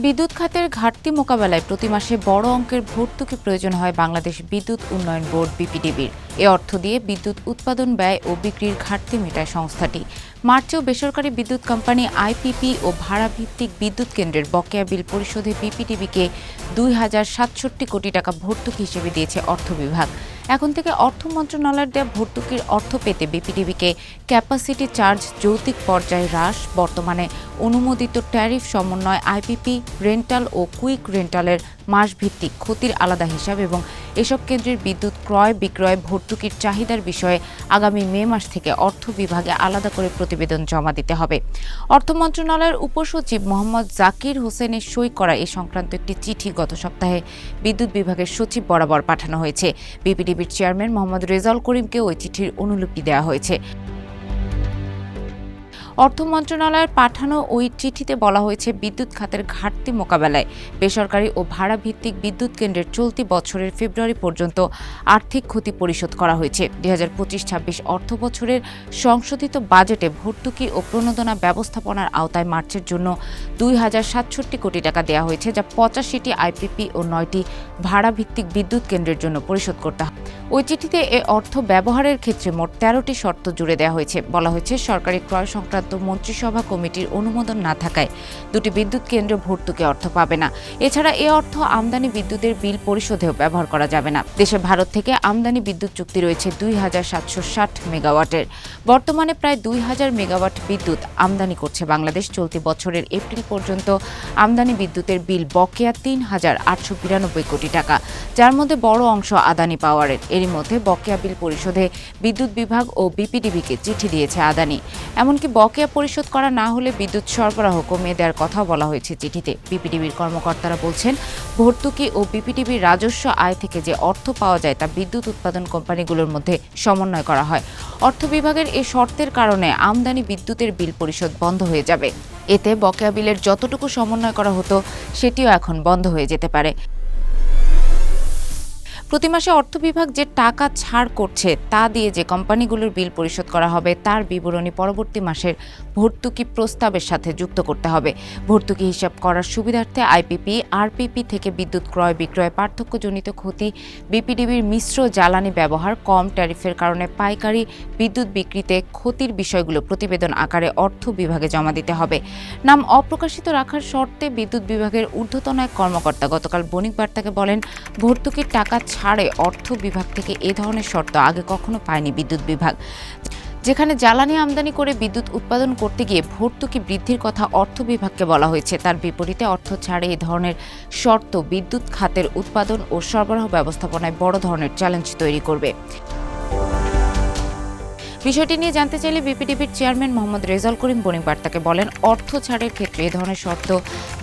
বিদ্যুৎ খাতের ঘাটতি মোকাবেলায় প্রতি মাসে বড় অঙ্কের ভর্তুকি প্রয়োজন হয় বাংলাদেশ বিদ্যুৎ উন্নয়ন বোর্ড বিপিডিবির। এ অর্থ দিয়ে বিদ্যুৎ উৎপাদন ব্যয় ও বিক্রির ঘাটতি মেটায় সংস্থাটি। মার্চেও বেসরকারি বিদ্যুৎ কোম্পানি আইপিপি ও ভাড়াভিত্তিক বিদ্যুৎ কেন্দ্রের বকেয়া বিল পরিশোধে বিপিডিবিকে ২,০৬৭ কোটি টাকা ভর্তুকি হিসেবে দিয়েছে অর্থ বিভাগ। এখন থেকে অর্থ মন্ত্রণালয়ের দেওয়া ভর্তুকির অর্থ পেতে বিপিডিবিকে ক্যাপাসিটি চার্জ যৌক্তিক পর্যায়ে হ্রাস, বর্তমানে অনুমোদিত ট্যারিফ সমন্বয়, আইপিপি রেন্টাল ও কুইক রেন্টালের মাসভিত্তিক ক্ষতির আলাদা হিসাব এবং এসব কেন্দ্রের বিদ্যুৎ ক্রয় বিক্রয় ভর্তুকির চাহিদার বিষয়ে আগামী মে মাস থেকে অর্থ বিভাগে আলাদা করে প্রতিবেদন জমা দিতে হবে। অর্থ মন্ত্রণালয়ের উপসচিব মোহাম্মদ জাকির হোসেনের সই করা এ সংক্রান্ত একটি চিঠি গত সপ্তাহে বিদ্যুৎ বিভাগের সচিব বরাবর পাঠানো হয়েছে। বিপিডিবির চেয়ারম্যান মোহাম্মদ রেজাউল করিমকে ওই চিঠির অনুলিপি দেওয়া হয়েছে। অর্থ মন্ত্রণালয়ের পাঠানো ওই চিঠিতে বলা হয়েছে, বিদ্যুৎ খাতের ঘাটতি মোকাবেলায় বেসরকারি ও ভাড়াভিত্তিক বিদ্যুৎ কেন্দ্রের চলতি বছরের ফেব্রুয়ারি পর্যন্ত আর্থিক ক্ষতি পরিশোধ করা হয়েছে। ২০২৫-২৬ অর্থ বছরের সংশোধিত বাজেটে ভর্তুকি ও প্রণোদনা ব্যবস্থাপনার আওতায় মার্চের জন্য ২,০৬৭ কোটি টাকা দেওয়া হয়েছে, যা ৮৫টি আইপিপি ও ৯টি ভাড়াভিত্তিক বিদ্যুৎ কেন্দ্রের জন্য পরিশোধ করতে হবে। ওই চিঠিতে এ অর্থ ব্যবহারের ক্ষেত্রে মোট ১৩টি শর্ত জুড়ে দেওয়া হয়েছে। বলা হয়েছে, সরকারি ক্রয় সংক্রান্ত মন্ত্রিসভা কমিটির অনুমোদন না থাকায় দুটি বিদ্যুৎ কেন্দ্র ভর্তুকি অর্থ পাবে না। এছাড়া এ অর্থ আমদানি বিদ্যুতের বিল পরিশোধেও ব্যবহার করা যাবে না। দেশে ভারত থেকে আমদানি বিদ্যুৎ চুক্তি রয়েছে ২,৭৬০ মেগাওয়াটের। বর্তমানে প্রায় ২,০০০ মেগাওয়াট বিদ্যুৎ আমদানি করছে বাংলাদেশ। চলতি বছরের এপ্রিল পর্যন্ত আমদানি বিদ্যুতের বিল বকেয়া ৩,৮৯২ কোটি টাকা, যার মধ্যে বড় অংশ আদানি পাওয়ারের। এরই মধ্যে বকেয়া বিল পরিশোধে বিদ্যুৎ বিভাগ ও বিপিডিবিকে চিঠি দিয়েছে আদানি। এমনকি বকেয়া পরিশোধ করা না হলে বিদ্যুৎ সরবরাহ কমিয়ে দেওয়ার কথাও বলা হয়েছে চিঠিতে। বিপিডিবির কর্মকর্তারা বলছেন, ভর্তুকি ও বিপিডিবির রাজস্ব আয় থেকে যে অর্থ পাওয়া যায় তা বিদ্যুৎ উৎপাদন কোম্পানিগুলোর মধ্যে সমন্বয় করা হয়। অর্থ বিভাগের এ শর্তের কারণে আমদানি বিদ্যুতের বিল পরিশোধ বন্ধ হয়ে যাবে। এতে বকেয়া বিলের যতটুকু সমন্বয় করা হতো সেটিও এখন বন্ধ হয়ে যেতে পারে। প্রতি মাসে অর্থ বিভাগ যে টাকা ছাড় করছে তা দিয়ে যে কোম্পানিগুলোর বিল পরিশোধ করা হবে তার বিবরণী পরবর্তী মাসের ভর্তুকি প্রস্তাবের সাথে যুক্ত করতে হবে। ভর্তুকি হিসাব করার সুবিধার্থে আইপিপি, আরপিপি থেকে বিদ্যুৎ ক্রয় বিক্রয় পার্থক্যজনিত ক্ষতি, বিপিডিবির মিশ্র জ্বালানি ব্যবহার, কম ট্যারিফের কারণে পাইকারি বিদ্যুৎ বিক্রিতে ক্ষতির বিষয়গুলো প্রতিবেদন আকারে অর্থ বিভাগে জমা দিতে হবে। নাম অপ্রকাশিত রাখার শর্তে বিদ্যুৎ বিভাগের ঊর্ধ্বতন এক কর্মকর্তা গতকাল বণিক বার্তাকে বলেন, ভর্তুকির টাকা ছাড়ে অর্থ বিভাগ থেকে এ ধরনের শর্ত আগে কখনো পায়নি বিদ্যুৎ বিভাগ। যেখানে জ্বালানি আমদানি করে বিদ্যুৎ উৎপাদন করতে গিয়ে ভর্তুকি বৃদ্ধির কথা অর্থ বিভাগকে বলা হয়েছে, তার বিপরীতে অর্থ ছাড়ে এ ধরনের শর্ত বিদ্যুৎ খাতের উৎপাদন ও সরবরাহ ব্যবস্থাপনায় বড় ধরনের চ্যালেঞ্জ তৈরি করবে। বিষয়টি নিয়ে জানতে চাইলে বিপিডিবির চেয়ারম্যান মোহাম্মদ রেজাউল করিম বণিক বার্তাকে বলেন, অর্থ ছাড়ের ক্ষেত্রে এ ধরনের শর্ত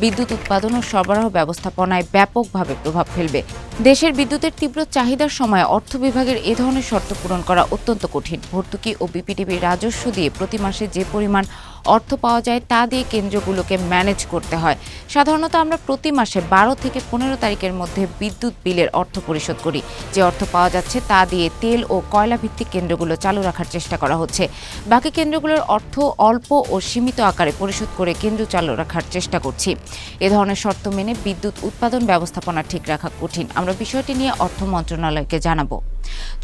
বিদ্যুৎ উৎপাদন ও সরবরাহ ব্যবস্থাপনায় ব্যাপকভাবে প্রভাব ফেলবে। দেশের বিদ্যুতের তীব্র চাহিদার সময় অর্থ বিভাগের এ ধরনের শর্ত পূরণ করা অত্যন্ত কঠিন। ভর্তুকি ও বিপিডিবির রাজস্ব দিয়ে প্রতি মাসে যে পরিমাণ অর্থ পাওয়া যায় তা দিয়ে কেন্দ্রগুলোকে ম্যানেজ করতে হয়। সাধারণত আমরা প্রতি মাসে ১২ থেকে ১৫ তারিখের মধ্যে বিদ্যুৎ বিলের অর্থ পরিশোধ করি। যে অর্থ পাওয়া যাচ্ছে তা দিয়ে তেল ও কয়লা ভিত্তিক কেন্দ্রগুলো চালু রাখার চেষ্টা করা হচ্ছে। বাকি কেন্দ্রগুলোর অর্থ অল্প ও সীমিত আকারে পরিশোধ করে কেন্দ্র চালু রাখার চেষ্টা করছি। এ ধরনের শর্ত মেনে বিদ্যুৎ উৎপাদন ব্যবস্থাপনা ঠিক রাখা কঠিন। আমরা বিষয়টি নিয়ে অর্থ মন্ত্রণালয়কে জানাবো।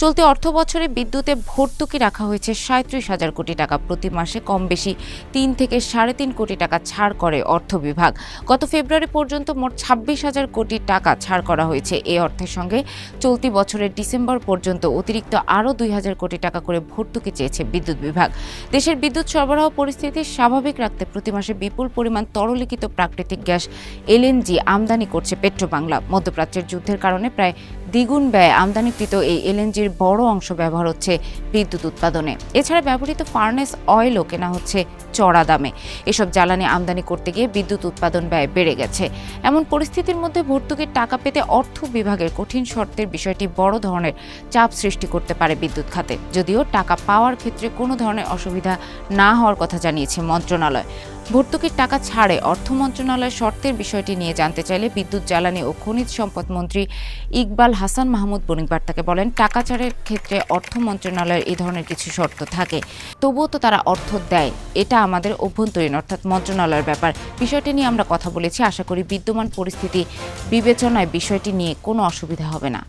চলতি অর্থ বছরে বিদ্যুতে ভর্তুকি রাখা হয়েছে ৩৭,০০০ কোটি টাকা। প্রতি মাসে কম বেশি ৩ থেকে ৩.৫ কোটি টাকা ছাড় করে অর্থ বিভাগ। গত ফেব্রুয়ারি পর্যন্ত মোট ২৬,০০০ কোটি টাকা ছাড় করা হয়েছে। এই অর্থের সঙ্গে চলতি বছরের ডিসেম্বর পর্যন্ত অতিরিক্ত আরও ২,০০০ কোটি টাকা করে ভর্তুকি চেয়েছে বিদ্যুৎ বিভাগ। দেশের বিদ্যুৎ সরবরাহ পরিস্থিতি স্বাভাবিক রাখতে প্রতি মাসে বিপুল পরিমাণ তরলীকৃত প্রাকৃতিক গ্যাস এলএনজি আমদানি করছে পেট্রোবাংলা। মধ্যপ্রাচ্যের যুদ্ধের কারণে প্রায় দ্বিগুণ ব্যয়ে আমদানিকৃত এই এলএনজির বড় অংশ ব্যবহার হচ্ছে বিদ্যুৎ উৎপাদনে। এছাড়া ব্যবহৃত ফার্নেস অয়েলও কেনা হচ্ছে চড়া দামে। এসব জ্বালানি আমদানি করতে গিয়ে বিদ্যুৎ উৎপাদন ব্যয় বেড়ে গেছে। এমন পরিস্থিতির মধ্যে ভর্তুকির টাকা পেতে অর্থ বিভাগের কঠিন শর্তের বিষয়টি বড় ধরনের চাপ সৃষ্টি করতে পারে বিদ্যুৎ খাতে। যদিও টাকা পাওয়ার ক্ষেত্রে কোনো ধরনের অসুবিধা না হওয়ার কথা জানিয়েছে মন্ত্রণালয়। ভর্তুকির টাকা ছাড়ে অর্থ মন্ত্রণালয়ের শর্তের বিষয়টি নিয়ে জানতে চাইলে বিদ্যুৎ, জ্বালানি ও খনিজ সম্পদ মন্ত্রী ইকবাল হাসান মাহমুদ বণিকবার্তাকে বলেন, টাকা ছাড়ের ক্ষেত্রে অর্থ মন্ত্রণালয়ের এই ধরনের কিছু শর্ত থাকে, তবুও তো তারা অর্থ দেয়। এটা আমাদের অভ্যন্তরীণ অর্থাৎ মন্ত্রণালয়ের ব্যাপার। বিষয়টি নিয়ে আমরা কথা বলেছি, আশা করি বিদ্যমান পরিস্থিতি বিবেচনায় বিষয়টি নিয়ে কোনো অসুবিধা হবে না।